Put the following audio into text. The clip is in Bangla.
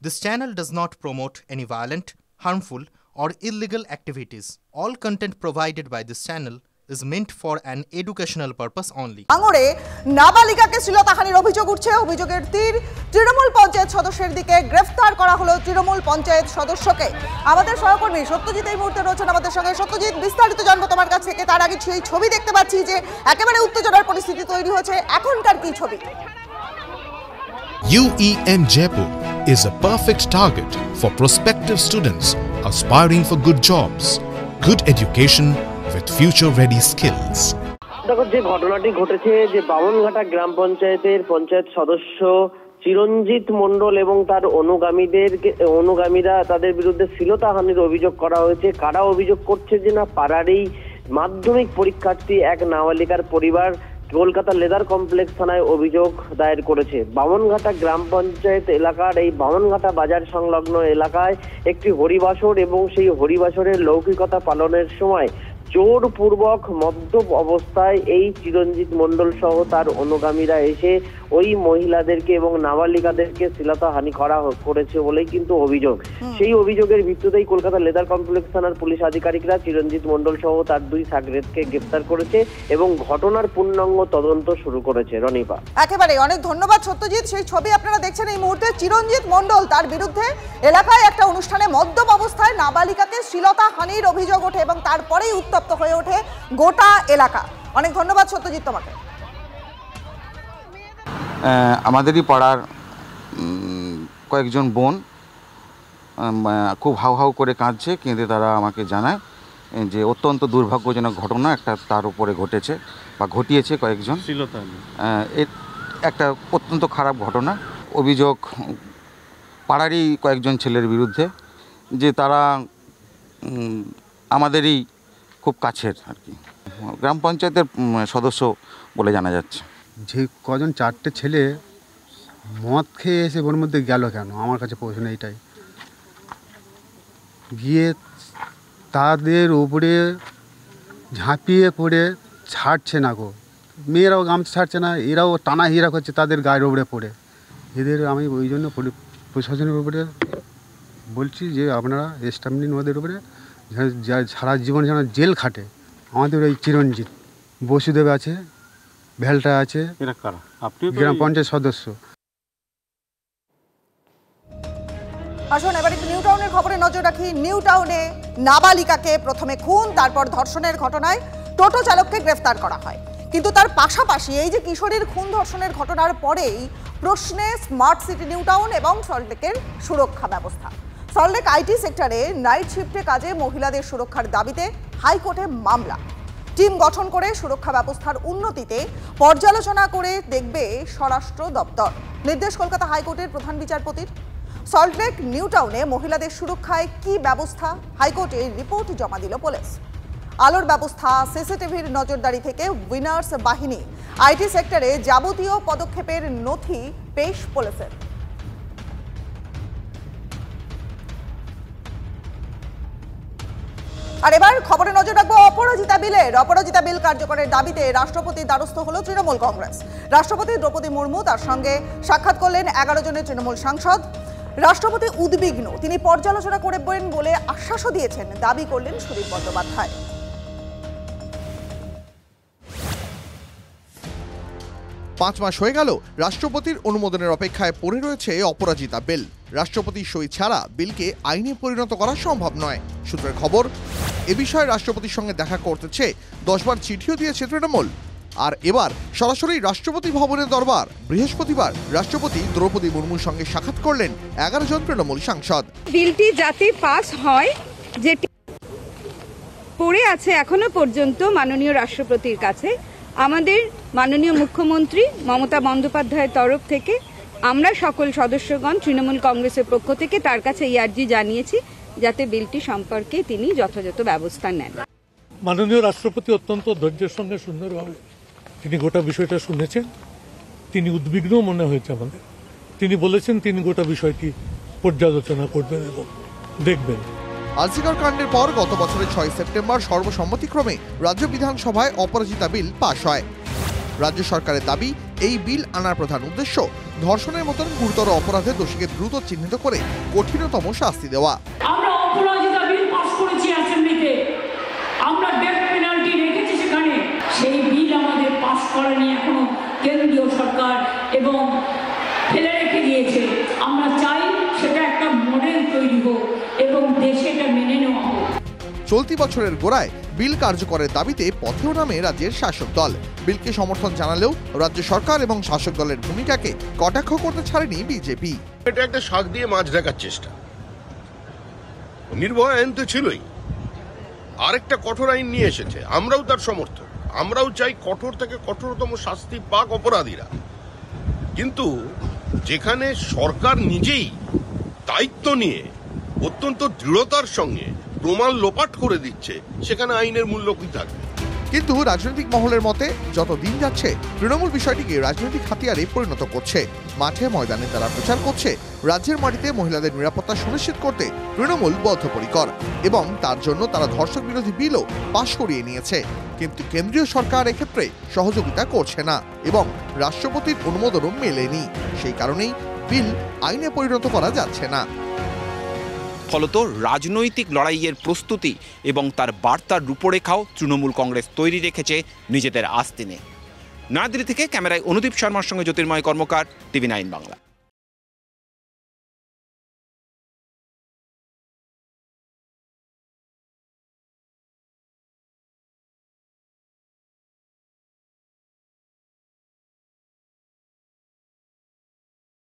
This channel does not promote any violent, harmful, or illegal activities. All content provided by this channel is meant for an educational purpose only. আঙরে নাবালিকাকে শ্লীলতাহানির অভিযোগ উঠছে। অভিযোগের তীর তৃণমূল পঞ্চায়েত সদস্যের দিকে। গ্রেফতার করা হলো তৃণমূল পঞ্চায়েত সদস্যকে। আমাদের সহকর্মী সত্যজিৎ এই মুহূর্তে রয়েছেন আমাদের সঙ্গে। সত্যজিৎ, বিস্তারিত জানবো তোমার কাছ থেকে। তার আগে সেই ছবি দেখতে পাচ্ছি যে একেবারে উত্তেজনার পরিস্থিতি তৈরি হয়েছে। এখনকার কি ছবি? UEM Jaipur is a perfect target for prospective students aspiring for good jobs, good education with future-ready skills. দেখো, যে ঘটনাটি ঘটেছে যে বামনঘাটা গ্রাম পঞ্চায়েতের পঞ্চায়েত সদস্য চিরঞ্জিত মণ্ডল এবং তার অনুগামীরা তাদের বিরুদ্ধে শ্লীলতাহানির অভিযোগ করা হয়েছে। কারা অভিযোগ করছে যে না পাড়ারই মাধ্যমিক পরীক্ষার্থী এক নাবালিকার পরিবার কলকাতা লেদার কমপ্লেক্স থানায় অভিযোগ দায়ের করেছে। বামনঘাটা গ্রাম পঞ্চায়েত এলাকার এই বামনঘাটা বাজার সংলগ্ন এলাকায় একটি হরিবাসর এবং সেই হরিবাসরের লৌকিকতা পালনের সময় জোরপূর্বক মদ্যপ অবস্থায় এই চিরঞ্জিত মণ্ডল সহ তার অনুগামীরা এসে ওই মহিলাদেরকে এবং নাবালিকাদেরকে শ্লীলতাহানি করেছে বলেই কিন্তু অভিযোগ। সেই অভিযোগের ভিত্তিতেই কলকাতা লেদার কমপ্লেক্স থানার পুলিশ আধিকারিকরা চিরঞ্জিত মণ্ডল সহ তার দুই সাগরেদকে গ্রেফতার করেছে এবং ঘটনার পূর্ণাঙ্গ তদন্ত শুরু করেছে। রনিপা, একেবারে অনেক ধন্যবাদ সত্যজিৎ। সেই ছবি আপনারা দেখছেন এই মুহূর্তে। চিরঞ্জিত মণ্ডল, তার বিরুদ্ধে এলাকায় একটা অনুষ্ঠানে মদ্যপ অবস্থায় নাবালিকাকে শ্লীলতাহানির অভিযোগ ওঠে এবং তারপরেই উত্তপ্ত হয়ে ওঠে গোটা এলাকা। অনেক ধন্যবাদ সত্যজিৎ তোমাকে। আমাদেরই পাড়ার কয়েকজন বোন খুব হাউ হাউ করে কাঁদছে। কেঁদে তারা আমাকে জানায় যে অত্যন্ত দুর্ভাগ্যজনক ঘটনা একটা তার উপরে ঘটেছে বা ঘটিয়েছে কয়েকজন। এর একটা অত্যন্ত খারাপ ঘটনা। অভিযোগ পাড়ারই কয়েকজন ছেলের বিরুদ্ধে, যে তারা আমাদেরই খুব কাছের আর কি, গ্রাম পঞ্চায়েতের সদস্য বলে জানা যাচ্ছে। যে কজন চারটে ছেলে মদ খেয়ে এসে ওর মধ্যে গেল কেন, আমার কাছে প্রশ্ন এইটাই। গিয়ে তাদের উপরে ঝাঁপিয়ে পড়ে ছাড়ছে না গো, মেয়েরাও গামছা ছাড়ছে না, এরাও টানা হিরা করছে তাদের গায়ের উপরে পড়ে। এদের আমি ওই জন্য প্রশাসনের উপরে বলছি যে আপনারা স্টাম্প নিন ওদের উপরে, সারা জীবন যেন জেল খাটে। আমাদের ওই চিরঞ্জিত বসুদেব আছে, ভেলটা আছে, গ্রাম পঞ্চায়েত সদস্য। আসুন এবার একটু নিউ টাউনের খবরে নজর রাখি। নিউ টাউনে নাবালিকাকে প্রথমে খুন, তারপর ধর্ষণের ঘটনায় টোটো চালককে গ্রেফতার করা হয়। কিন্তু তার পাশাপাশি এই যে কিশোরীর খুন ধর্ষণের ঘটনার পরেই প্রশ্নে স্মার্ট সিটি নিউ টাউন এবং সল্টলেকের সুরক্ষা ব্যবস্থা। সল্টলেক আইটি সেক্টরে নাইট শিফটে কাজে মহিলাদের সুরক্ষার দাবিতে হাইকোর্টে মামলা। টিম গঠন করে সুরক্ষা ব্যবস্থার উন্নতিতে পর্যালোচনা করে দেখবে স্বরাষ্ট্র দপ্তর। নির্দেশ কলকাতা হাইকোর্টের প্রধান বিচারপতির। সল্টলেক নিউ টাউনে মহিলাদের সুরক্ষায় কি ব্যবস্থা, হাইকোর্টে রিপোর্ট জমা দিল পুলিশ। আলোর ব্যবস্থা, সিসিটিভির নজরদারি থেকে উইনার্স বাহিনী, আইটি সেক্টরে যাবতীয় পদক্ষেপের নথি পেশ পুলিশের। আর এবার খবরে নজর রাখবো অপরাজিতা বিলের। অপরাজিতা বিল কার্যকরের দাবিতে রাষ্ট্রপতির দ্বারস্থ হল তৃণমূল কংগ্রেস। রাষ্ট্রপতি দ্রৌপদী মুর্মু তার সঙ্গে সাক্ষাৎ করলেন 11 জনের তৃণমূল সাংসদ। রাষ্ট্রপতি উদ্বিগ্ন, তিনি পর্যালোচনা করবেন বলে আশ্বাসও দিয়েছেন, দাবি করলেন সুদীপ বন্দ্যোপাধ্যায়। 5 মাস হয়ে গেল রাষ্ট্রপতির অনুমোদনের অপেক্ষায় পড়ে রয়েছে অপরাজিতা বিল। রাষ্ট্রপতির সই ছাড়া বিলকে আইনে পরিণত করা সম্ভব নয়। সূত্রের খবর, এ বিষয়ে রাষ্ট্রপতির সঙ্গে দেখা করতে চেয়ে 10 বার চিঠিও দিয়েছে তৃণমূল। আর এবার সরাসরি রাষ্ট্রপতি ভবনের দরবার। বৃহস্পতিবার রাষ্ট্রপতি দ্রৌপদী মুর্মুর সঙ্গে সাক্ষাৎ করলেন 11 জন তৃণমূল সাংসদ। বিলটি যাতে পাস হয়, যেটি পড়ে আছে এখনো পর্যন্ত মাননীয় রাষ্ট্রপতির কাছে, আমাদের মাননীয় মুখ্যমন্ত্রী মমতা বন্দ্যোপাধ্যায়ের তরফ থেকে আমরা সকল সদস্যগণ তৃণমূল কংগ্রেসের পক্ষ থেকে তার কাছে এই আর্জি জানিয়েছি যাতে বিলটি সম্পর্কে তিনি যথাযথ ব্যবস্থা নেন। মাননীয় রাষ্ট্রপতি অত্যন্ত ধৈর্যের সঙ্গে সুন্দরভাবে তিনি গোটা বিষয়টা শুনেছেন। তিনি উদ্বিগ্ন মনে হয়েছে আমাদের। তিনি বলেছেন তিনি গোটা বিষয়টি পর্যালোচনা করবেন এবং দেখবেন। আরজিকর কাণ্ডের পর গত বছরের 6 সেপ্টেম্বর সর্বসম্মতিক্রমে রাজ্য বিধানসভায় অপরাজিতা বিল পাশ হয়। রাজ্য সরকারের দাবি এই বিল আনার প্রধান উদ্দেশ্য ধর্ষণের মতন গুরুতর অপরাধে দোষীকে দ্রুত চিহ্নিত করে কঠিনতম শাস্তি দেওয়া। আমরা অপরাজিতা বিল পাস করেছি অ্যাসেম্বলিতে, আমরা ডেথ পেনাল্টি রেখেছি সেখানে। সেই বিল আমাদের পাস করেনি এখনো কেন্দ্রীয় সরকার এবং ফেলে রেখে দিয়েছে। আমরা চাই সেটা একটা মডেল তৈরি হোক এবং দেশে এটা মেনে নেওয়া হোক। চলতি বছরের গোড়ায় বিল কার্যকরের দাবিতে পথেও নামে রাজ্যের শাসক দল। বিলকে সমর্থন জানালেও রাজ্য সরকার এবং শাসক দলের ভূমিকাকে কটাক্ষ করতে ছাড়েনি বিজেপি। এটা একটা শাক দিয়ে মাছ ঢাকার চেষ্টা। নির্ভয়া আইন তো ছিলই, আরেকটা কঠোর আইন নিয়ে এসেছে, আমরাও তার সমর্থক। আমরাও চাই কঠোর থেকে কঠোরতম শাস্তি পাক অপরাধীরা, কিন্তু যেখানে সরকার নিজেই দায়িত্ব নিয়ে অত্যন্ত দৃঢ়তার সঙ্গে প্রমাণ লোপাট করে দিচ্ছে, সেখানে আইনের মূল্য কি থাকবে? কিন্তু রাজনৈতিক মহলের মতে যত দিন যাচ্ছে তৃণমূল বিষয়টিকে রাজনৈতিক হাতিয়ারে পরিণত করছে। মাঠে ময়দানে তারা প্রচার করছে রাজ্যের মাটিতে মহিলাদের নিরাপত্তা সুনিশ্চিত করতে তৃণমূল বদ্ধপরিকর এবং তার জন্য তারা ধর্ষক বিরোধী বিলও পাশ করিয়ে নিয়েছে। কিন্তু কেন্দ্রীয় সরকার এক্ষেত্রে সহযোগিতা করছে না এবং রাষ্ট্রপতির অনুমোদনও মেলেনি। সেই কারণেই বিল আইনে পরিণত করা যাচ্ছে না। ফলত রাজনৈতিক লড়াইয়ের প্রস্তুতি এবং তার বার্তার রূপরেখাও তৃণমূল কংগ্রেস তৈরি রেখেছে নিজেদের আস্তিনে। নয়াদিল্লি থেকে ক্যামেরায় অনুদীপ শর্মার সঙ্গে জ্যোতির্ময় কর্মকার, TV9 বাংলা।